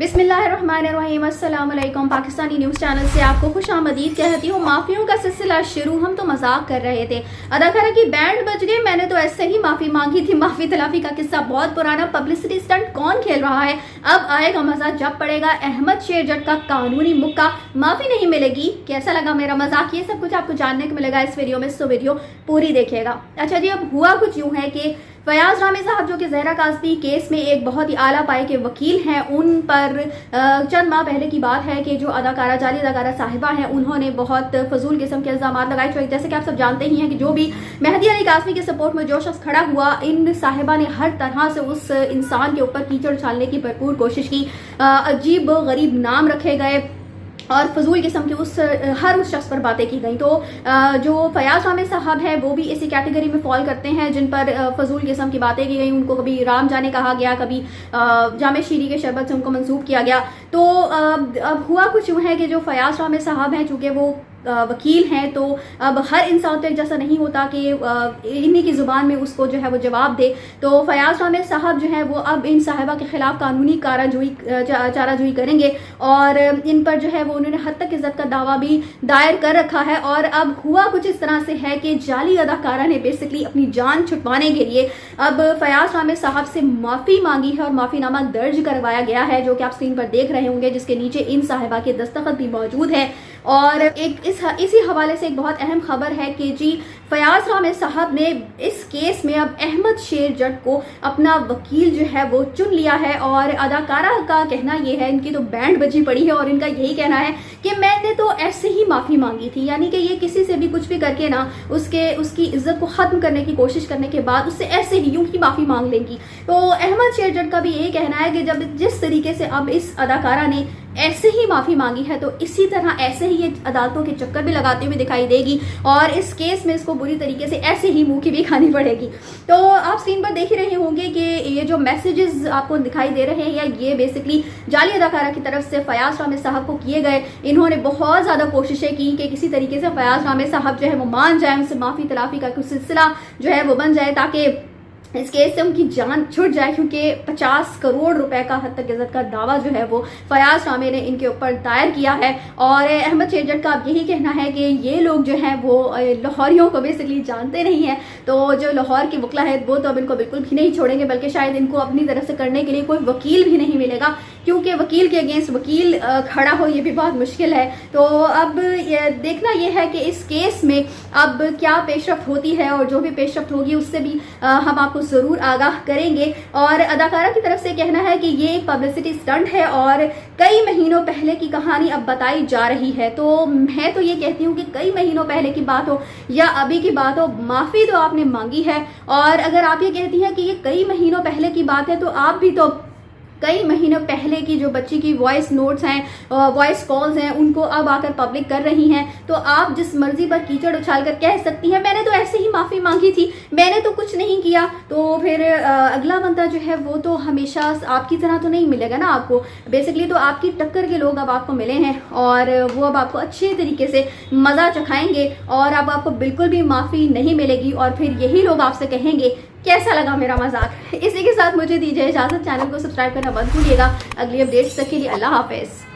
बिस्मिल्लाहिर्रहमानिर्रहीम। अस्सलाम वालेकुम। पाकिस्तानी न्यूज़ चैनल से आपको खुशामदीद कहती हूँ। माफ़ियों का सिलसिला शुरू। हम तो मजाक कर रहे थे, अदाकारा की बैंड बज गई, मैंने तो ऐसे ही माफ़ी मांगी थी। माफ़ी तलाफी का किस्सा बहुत पुराना, पब्लिसिटी स्टंट कौन खेल रहा है, अब आएगा मजा जब पड़ेगा। अहमद शेर जट का कानूनी मुक्का, माफ़ी नहीं मिलेगी। कैसा लगा मेरा मजाक, ये सब कुछ आपको जानने को मिलेगा इस वीडियो में, सो वीडियो पूरी देखिएगा। अच्छा जी, अब हुआ कुछ यूँ है कि फयाज रामी साहब जो कि जहरा काज़मी केस में एक बहुत ही आला पाए के वकील हैं, उन पर चंद माह पहले की बात है कि जो अदाकारा जाली अदाकारा साहिबा हैं, उन्होंने बहुत फजूल किस्म के इल्जाम लगाए। जैसे कि आप सब जानते ही हैं कि जो भी मेहदी अली काज़मी के सपोर्ट में जो शख्स खड़ा हुआ, इन साहिबा ने हर तरह से उस इंसान के ऊपर कीचड़ उछालने की भरपूर कोशिश की। अजीब गरीब नाम रखे गए और फजूल किस्म के हर उस शख्स पर बातें की गई। तो जो फयाज रामी साहब है वो भी इसी कैटेगरी में फॉल करते हैं, जिन पर फजूल किस्म की बातें की गई। उनको कभी राम जाने कहा गया, कभी जामे शीरी के शरबत से उनको मंसूब किया गया। तो अब हुआ कुछ यूँ है कि जो फयाज रामी साहब हैं, चूँकि वो वकील हैं, तो अब हर इंसान तो एक जैसा नहीं होता कि इन्हीं की ज़ुबान में उसको जो है वो जवाब दे। तो फयाज रामी साहब जो है वो अब इन साहिबा के खिलाफ कानूनी चाराजोई करेंगे और इन पर जो है वो उन्होंने हद तक इज्जत का दावा भी दायर कर रखा है। और अब हुआ कुछ इस तरह से है कि जाली अदाकारा ने बेसिकली अपनी जान छुटवाने के लिए अब फयाज रामी साहब से माफ़ी मांगी है और माफ़ीनामा दर्ज करवाया गया है, जो कि आप स्क्रीन पर देख रहे होंगे, जिसके नीचे इन साहिबा के दस्तखत भी मौजूद है। और इसी हवाले से एक बहुत अहम खबर है कि जी फयाज रामी साहब ने इस केस में अब अहमद शेर जट को अपना वकील जो है वो चुन लिया है। और अदाकारा का कहना ये है, इनकी तो बैंड बजी पड़ी है और इनका यही कहना है कि मैंने तो ऐसे ही माफ़ी मांगी थी, यानी कि ये किसी से भी कुछ भी करके ना उसकी इज्जत को ख़त्म करने की कोशिश करने के बाद उससे ऐसे ही यूं ही माफ़ी मांग लेंगी। तो अहमद शेर जट का भी यही कहना है कि जब जिस तरीके से अब इस अदाकारा ने ऐसे ही माफ़ी मांगी है, तो इसी तरह ऐसे ही ये अदालतों के चक्कर भी लगाती हुई दिखाई देगी और इस केस में इसको बुरी तरीके से ऐसे ही मुंह की भी खानी पड़ेगी। तो आप स्क्रीन पर देख ही रहे होंगे कि ये जो मैसेजेस आपको दिखाई दे रहे हैं, या ये बेसिकली जाली अदाकारा की तरफ से फयाज रामी साहब को किए गए। इन्होंने बहुत ज़्यादा कोशिशें की कि किसी तरीके से फयाज रामी साहब जो है वो मान जाए, उनसे माफ़ी तलाफी का कुछ सिलसिला जो है वो बन जाए, ताकि इस केस से उनकी जान छुट जाए, क्योंकि 50 करोड़ रुपए का हद तक इज्जत का दावा जो है वो फयाज रामी ने इनके ऊपर दायर किया है। और अहमद शेर जट का अब यही कहना है कि ये लोग जो हैं वो लाहौरियों को बेसिकली जानते नहीं हैं, तो जो लाहौर की वकला है वो तो अब इनको बिल्कुल भी नहीं छोड़ेंगे, बल्कि शायद इनको अपनी तरफ से करने के लिए कोई वकील भी नहीं मिलेगा, क्योंकि वकील के अगेंस्ट वकील खड़ा हो ये भी बहुत मुश्किल है। तो अब देखना यह है कि इस केस में अब क्या पेशरफ्त होती है, और जो भी पेशरफ्त होगी उससे भी हम आपको जरूर आगाह करेंगे। और अदाकारा की तरफ से कहना है कि ये एक पब्लिसिटी स्टंट है और कई महीनों पहले की कहानी अब बताई जा रही है। तो मैं तो ये कहती हूँ कि कई महीनों पहले की बात हो या अभी की बात हो, माफ़ी तो आपने मांगी है। और अगर आप ये कहती हैं कि ये कई महीनों पहले की बात है, तो आप भी तो कई महीनों पहले की जो बच्ची की वॉइस नोट्स हैं, वॉइस कॉल्स हैं, उनको अब आकर पब्लिक कर रही हैं। तो आप जिस मर्जी पर कीचड़ उछाल कर कह सकती हैं मैंने तो ऐसे ही माफ़ी मांगी थी, मैंने तो कुछ नहीं किया। तो फिर अगला बंदा जो है वो तो हमेशा आपकी तरह तो नहीं मिलेगा ना आपको। बेसिकली तो आपकी टक्कर के लोग अब आपको मिले हैं और वो अब आपको अच्छे तरीके से मज़ा चखाएंगे और अब आपको बिल्कुल भी माफ़ी नहीं मिलेगी। और फिर यही लोग आपसे कहेंगे कैसा लगा मेरा मजाक। इसी के साथ मुझे दीजिए इजाज़त। चैनल को सब्सक्राइब करना मत भूलिएगा। अगली अपडेट्स तक के लिए अल्लाह हाफिज़।